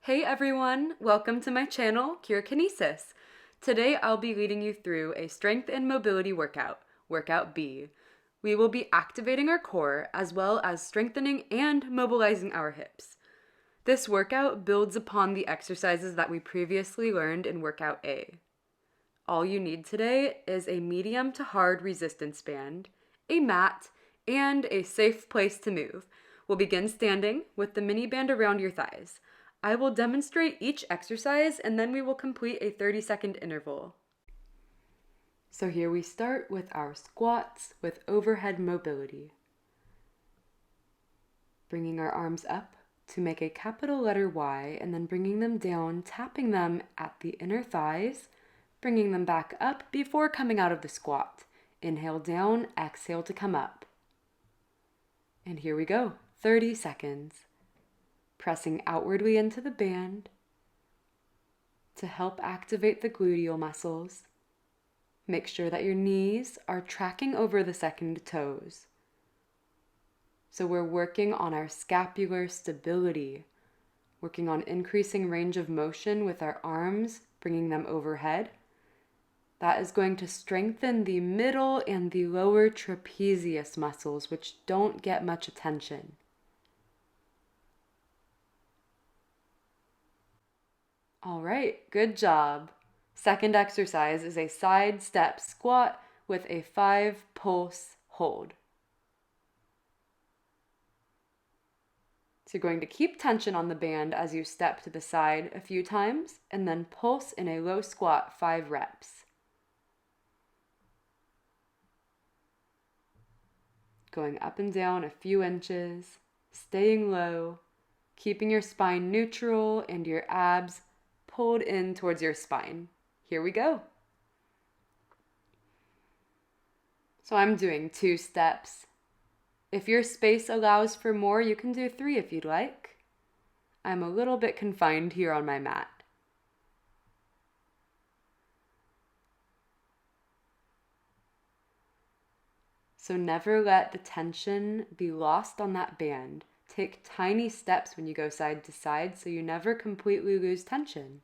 Hey everyone, welcome to my channel, Cure Kinesis. Today I'll be leading you through a strength and mobility workout, Workout B. We will be activating our core as well as strengthening and mobilizing our hips. This workout builds upon the exercises that we previously learned in Workout A. All you need today is a medium to hard resistance band, a mat, and a safe place to move. We'll begin standing with the mini band around your thighs. I will demonstrate each exercise and then we will complete a 30-second interval. So here we start with our squats with overhead mobility. Bringing our arms up to make a capital letter Y and then bringing them down, tapping them at the inner thighs, bringing them back up before coming out of the squat. Inhale down, exhale to come up. And here we go, 30 seconds. Pressing outwardly into the band to help activate the gluteal muscles. Make sure that your knees are tracking over the second toes. So we're working on our scapular stability, working on increasing range of motion with our arms, bringing them overhead. That is going to strengthen the middle and the lower trapezius muscles, which don't get much attention. All right, good job. Second exercise is a side step squat with a 5-pulse hold. So you're going to keep tension on the band as you step to the side a few times and then pulse in a low squat 5 reps. Going up and down a few inches, staying low, keeping your spine neutral and your abs pulled in towards your spine. Here we go. So I'm doing 2 steps. If your space allows for more, you can do 3 if you'd like. I'm a little bit confined here on my mat. So never let the tension be lost on that band. Take tiny steps when you go side to side so you never completely lose tension.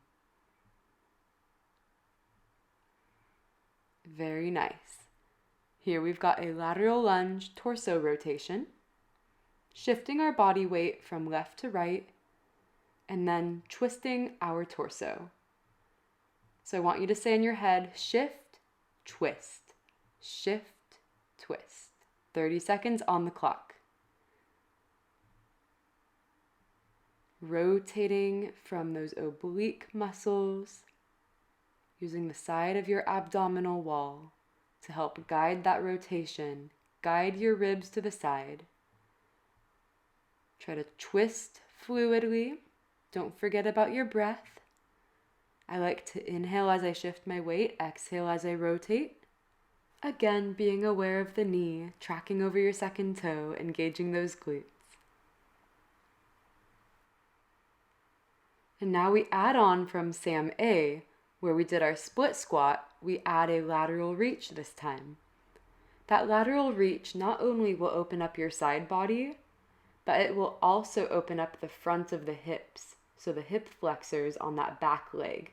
Very nice. Here we've got a lateral lunge torso rotation, shifting our body weight from left to right, and then twisting our torso. So I want you to say in your head, shift, twist, shift, twist. 30 seconds on the clock. Rotating from those oblique muscles, using the side of your abdominal wall to help guide that rotation. Guide your ribs to the side. Try to twist fluidly. Don't forget about your breath. I like to inhale as I shift my weight, exhale as I rotate. Again, being aware of the knee, tracking over your second toe, engaging those glutes. And now we add on from Sam A, where we did our split squat, we add a lateral reach this time. That lateral reach not only will open up your side body, but it will also open up the front of the hips, so the hip flexors on that back leg.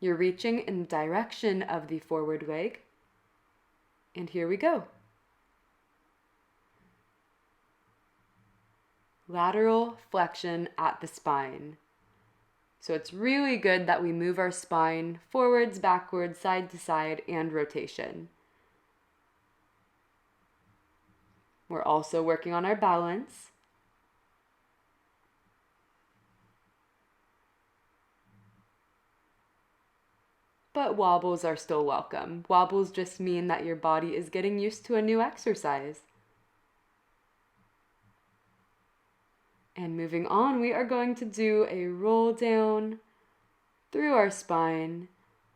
You're reaching in the direction of the forward leg, and here we go. Lateral flexion at the spine. So it's really good that we move our spine forwards, backwards, side to side, and rotation. We're also working on our balance. But wobbles are still welcome. Wobbles just mean that your body is getting used to a new exercise. And moving on, we are going to do a roll down through our spine,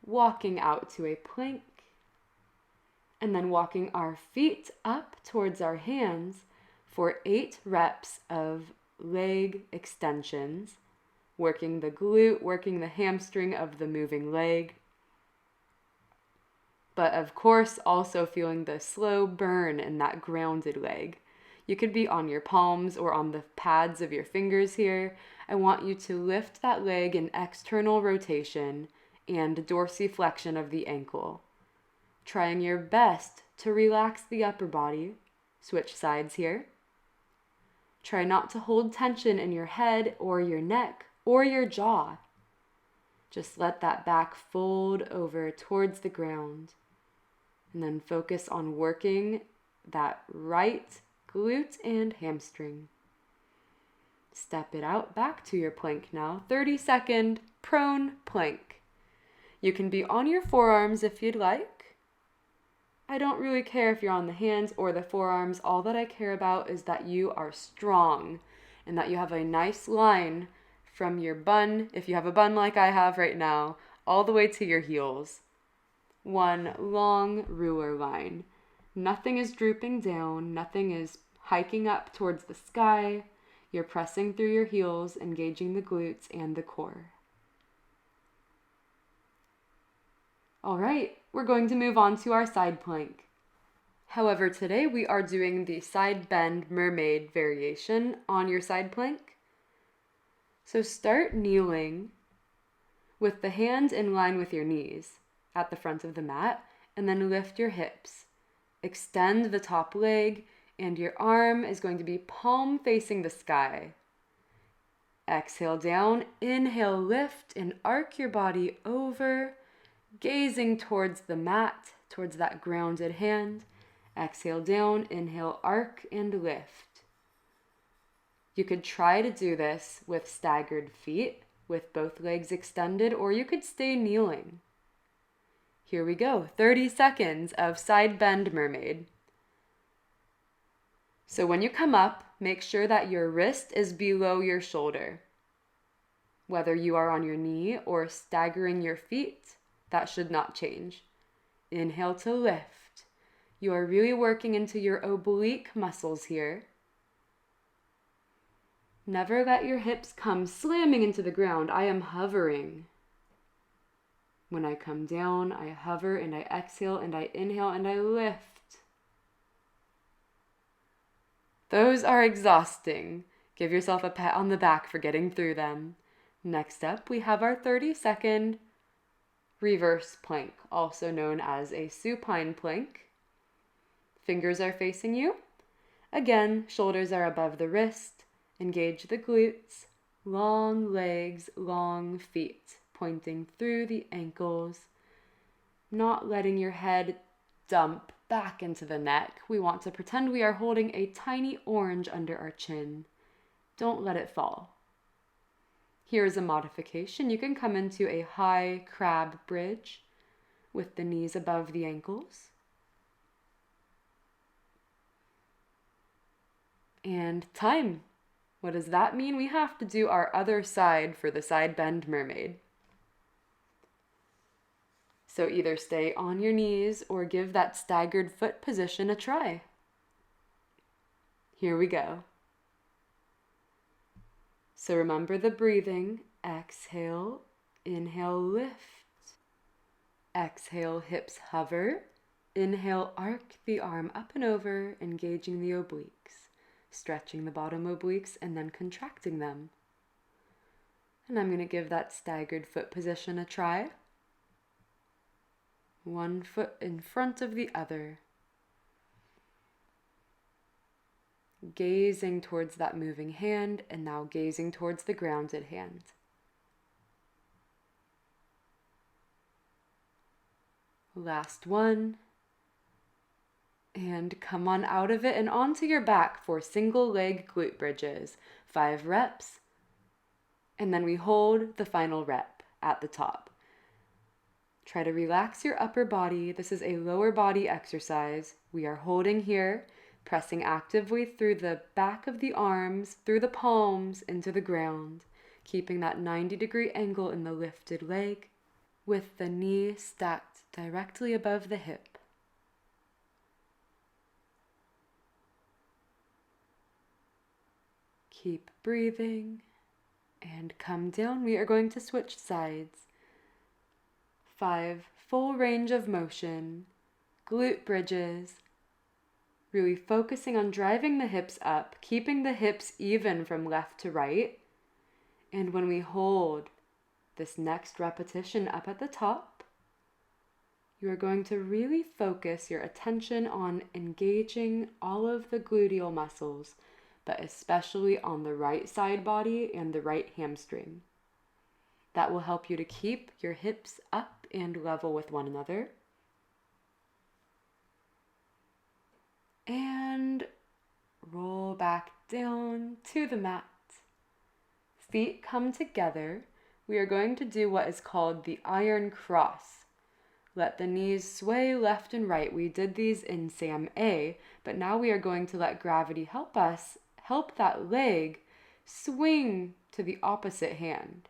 walking out to a plank, and then walking our feet up towards our hands for 8 reps of leg extensions, working the glute, working the hamstring of the moving leg. But of course, also feeling the slow burn in that grounded leg. You could be on your palms or on the pads of your fingers here. I want you to lift that leg in external rotation and dorsiflexion of the ankle. Trying your best to relax the upper body. Switch sides here. Try not to hold tension in your head or your neck or your jaw. Just let that back fold over towards the ground. And then focus on working that right glute and hamstring. Step it out back to your plank now. 30-second prone plank. You can be on your forearms if you'd like. I don't really care if you're on the hands or the forearms. All that I care about is that you are strong and that you have a nice line from your bun, if you have a bun like I have right now, all the way to your heels. One long ruler line. Nothing is drooping down. Nothing is hiking up towards the sky. You're pressing through your heels, engaging the glutes and the core. All right, we're going to move on to our side plank. However, today we are doing the side bend mermaid variation on your side plank. So start kneeling with the hands in line with your knees at the front of the mat, and then lift your hips. Extend the top leg, and your arm is going to be palm facing the sky. Exhale down, inhale, lift, and arc your body over, gazing towards the mat, towards that grounded hand. Exhale down, inhale, arc, and lift. You could try to do this with staggered feet, with both legs extended, or you could stay kneeling. Here we go, 30 seconds of side bend mermaid. So when you come up, make sure that your wrist is below your shoulder. Whether you are on your knee or staggering your feet, that should not change. Inhale to lift. You are really working into your oblique muscles here. Never let your hips come slamming into the ground. I am hovering. When I come down, I hover and I exhale and I inhale and I lift. Those are exhausting. Give yourself a pat on the back for getting through them. Next up, we have our 30-second reverse plank, also known as a supine plank. Fingers are facing you. Again, shoulders are above the wrist. Engage the glutes, long legs, long feet, pointing through the ankles, not letting your head dump back into the neck. We want to pretend we are holding a tiny orange under our chin. Don't let it fall. Here is a modification. You can come into a high crab bridge with the knees above the ankles. And time. What does that mean? We have to do our other side for the side bend mermaid. So either stay on your knees or give that staggered foot position a try. Here we go. So remember the breathing. Exhale, inhale, lift. Exhale, hips hover. Inhale, arc the arm up and over, engaging the obliques. Stretching the bottom obliques and then contracting them. And I'm going to give that staggered foot position a try. One foot in front of the other. Gazing towards that moving hand and now gazing towards the grounded hand. Last one. And come on out of it and onto your back for single leg glute bridges. 5 reps. And then we hold the final rep at the top. Try to relax your upper body. This is a lower body exercise. We are holding here, pressing actively through the back of the arms, through the palms, into the ground, keeping that 90-degree angle in the lifted leg with the knee stacked directly above the hip. Keep breathing and come down. We are going to switch sides. 5 full range of motion, glute bridges, Really focusing on driving the hips up, keeping the hips even from left to right. And when we hold this next repetition up at the top, you are going to really focus your attention on engaging all of the gluteal muscles, but especially on the right side body and the right hamstring. That will help you to keep your hips up and level with one another. And roll back down to the mat. Feet come together. We are going to do what is called the iron cross. Let the knees sway left and right. We did these in Sam A, but now we are going to let gravity help us, help that leg swing to the opposite hand.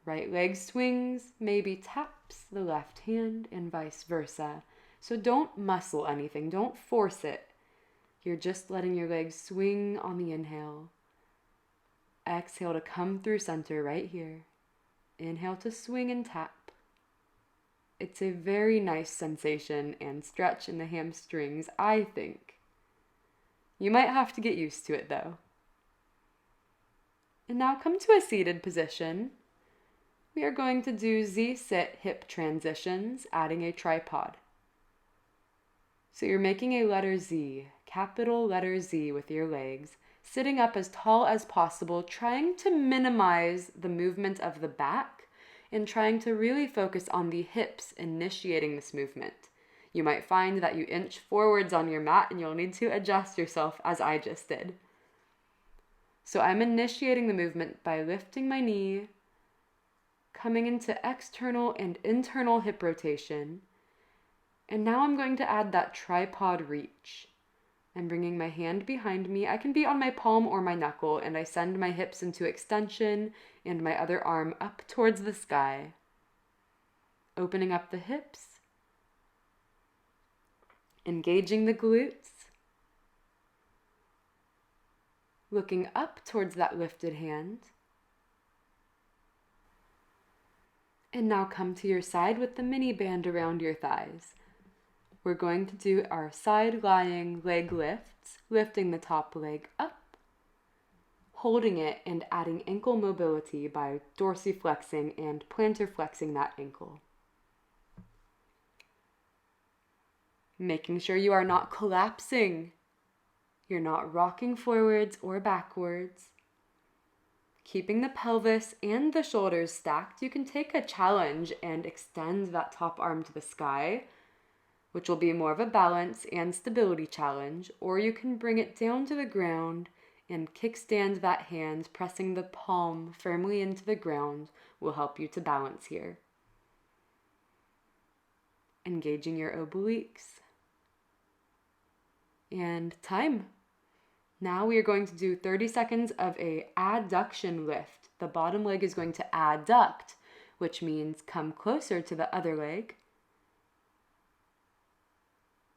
Right leg swings, maybe taps the left hand and vice versa. So don't muscle anything, don't force it. You're just letting your legs swing on the inhale. Exhale to come through center right here. Inhale to swing and tap. It's a very nice sensation and stretch in the hamstrings, I think. You might have to get used to it though. And now come to a seated position. We are going to do Z-sit hip transitions, adding a tripod. So you're making a letter Z, capital letter Z with your legs, sitting up as tall as possible, trying to minimize the movement of the back and trying to really focus on the hips initiating this movement. You might find that you inch forwards on your mat and you'll need to adjust yourself as I just did. So I'm initiating the movement by lifting my knee, coming into external and internal hip rotation. And now I'm going to add that tripod reach. I'm bringing my hand behind me. I can be on my palm or my knuckle, and I send my hips into extension and my other arm up towards the sky. Opening up the hips. Engaging the glutes. Looking up towards that lifted hand. And now come to your side with the mini band around your thighs. We're going to do our side lying leg lifts, lifting the top leg up, holding it and adding ankle mobility by dorsiflexing and plantar flexing that ankle. Making sure you are not collapsing. You're not rocking forwards or backwards. Keeping the pelvis and the shoulders stacked, you can take a challenge and extend that top arm to the sky, which will be more of a balance and stability challenge, or you can bring it down to the ground and kickstand that hand, pressing the palm firmly into the ground will help you to balance here. Engaging your obliques. And time. Now we are going to do 30 seconds of a adduction lift. The bottom leg is going to adduct, which means come closer to the other leg.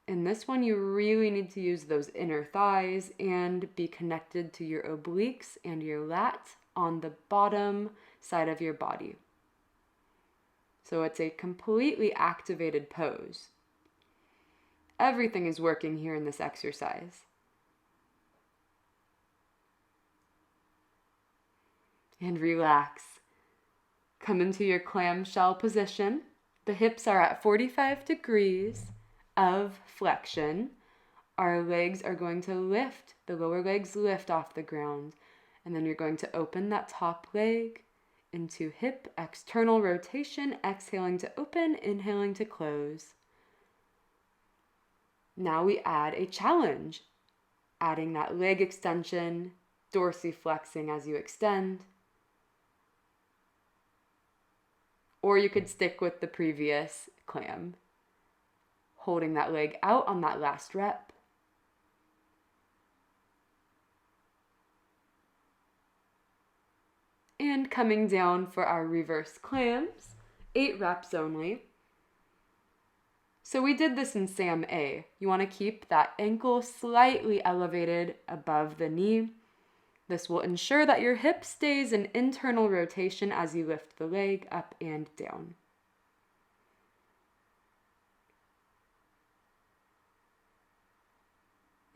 In this one, you really need to use those inner thighs and be connected to your obliques and your lat on the bottom side of your body. So it's a completely activated pose. Everything is working here in this exercise. And relax. Come into your clamshell position. The hips are at 45 degrees of flexion. Our legs are going to lift, the lower legs lift off the ground, and then you're going to open that top leg into hip external rotation, exhaling to open, inhaling to close. Now we add a challenge, adding that leg extension, dorsiflexing as you extend. Or you could stick with the previous clam, holding that leg out on that last rep. And coming down for our reverse clams, 8 reps only. So we did this in Sam A. You want to keep that ankle slightly elevated above the knee. This will ensure that your hip stays in internal rotation as you lift the leg up and down.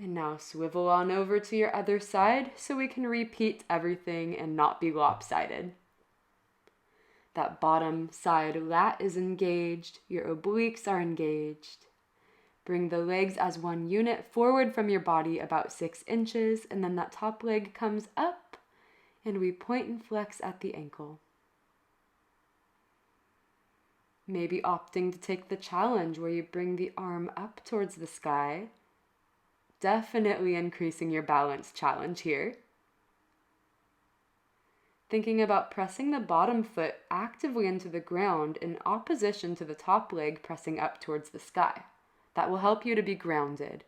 And now swivel on over to your other side so we can repeat everything and not be lopsided. That bottom side lat is engaged, your obliques are engaged. Bring the legs as one unit forward from your body about 6 inches, and then that top leg comes up and we point and flex at the ankle. Maybe opting to take the challenge where you bring the arm up towards the sky. Definitely increasing your balance challenge here. Thinking about pressing the bottom foot actively into the ground in opposition to the top leg pressing up towards the sky. That will help you to be grounded.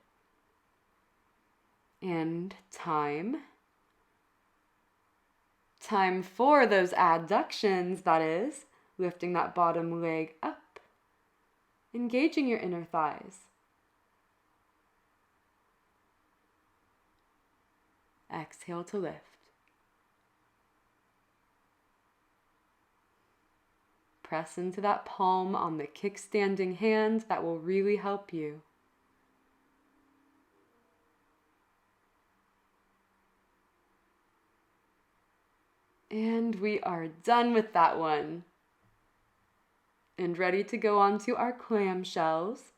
And time for those adductions, that is, lifting that bottom leg up, engaging your inner thighs. Exhale to lift. Press into that palm on the kickstanding hand. That will really help you. And we are done with that one. And ready to go on to our clam shells.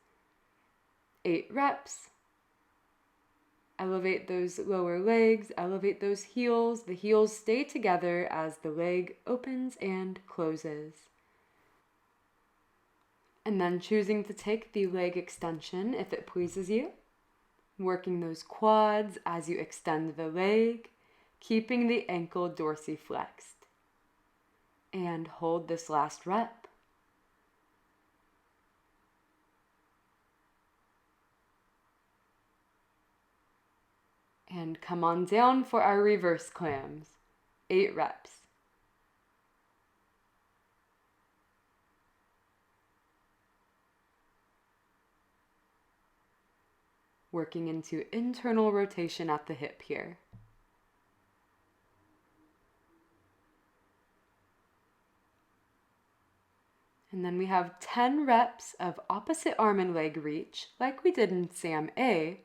8 reps. Elevate those lower legs, elevate those heels. The heels stay together as the leg opens and closes. And then choosing to take the leg extension if it pleases you. Working those quads as you extend the leg, keeping the ankle dorsiflexed. And hold this last rep. And come on down for our reverse clams. 8 reps. Working into internal rotation at the hip here. And then we have 10 reps of opposite arm and leg reach, like we did in Sam A,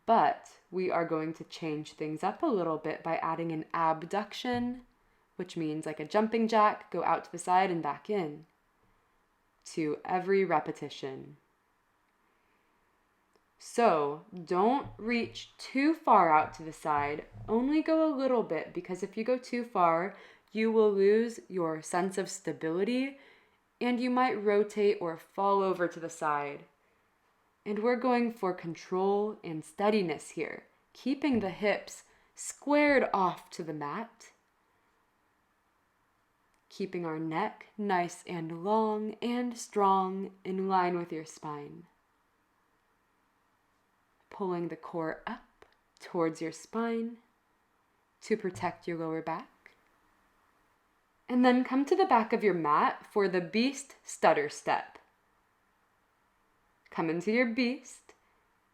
but we are going to change things up a little bit by adding an abduction, which means like a jumping jack, go out to the side and back in, to every repetition. So don't reach too far out to the side, only go a little bit, because if you go too far, you will lose your sense of stability and you might rotate or fall over to the side. And we're going for control and steadiness here, keeping the hips squared off to the mat, keeping our neck nice and long and strong in line with your spine. Pulling the core up towards your spine to protect your lower back. And then come to the back of your mat for the beast stutter step. Come into your beast,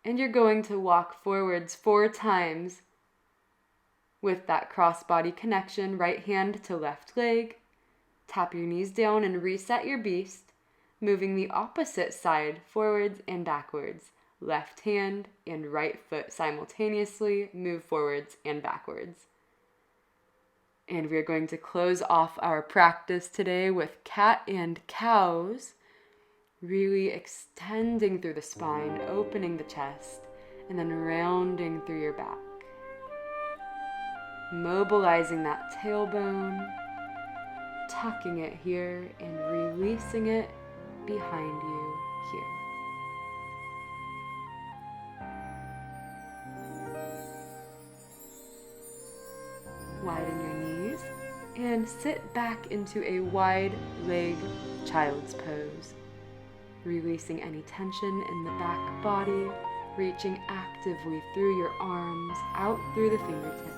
and you're going to walk forwards 4 times with that cross-body connection, right hand to left leg. Tap your knees down and reset your beast, moving the opposite side forwards and backwards. Left hand and right foot simultaneously move forwards and backwards. And we're going to close off our practice today with cat and cows, really extending through the spine, opening the chest, and then rounding through your back. Mobilizing that tailbone, tucking it here, and releasing it behind you here. Widen your knees and sit back into a wide leg child's pose. Releasing any tension in the back body, reaching actively through your arms, out through the fingertips.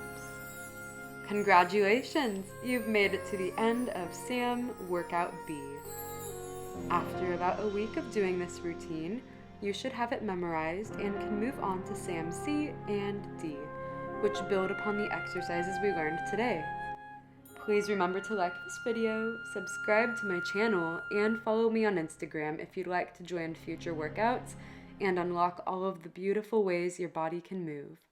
Congratulations! You've made it to the end of Sam Workout B. After about a week of doing this routine, you should have it memorized and can move on to Sam C and D, which build upon the exercises we learned today. Please remember to like this video, subscribe to my channel, and follow me on Instagram if you'd like to join future workouts and unlock all of the beautiful ways your body can move.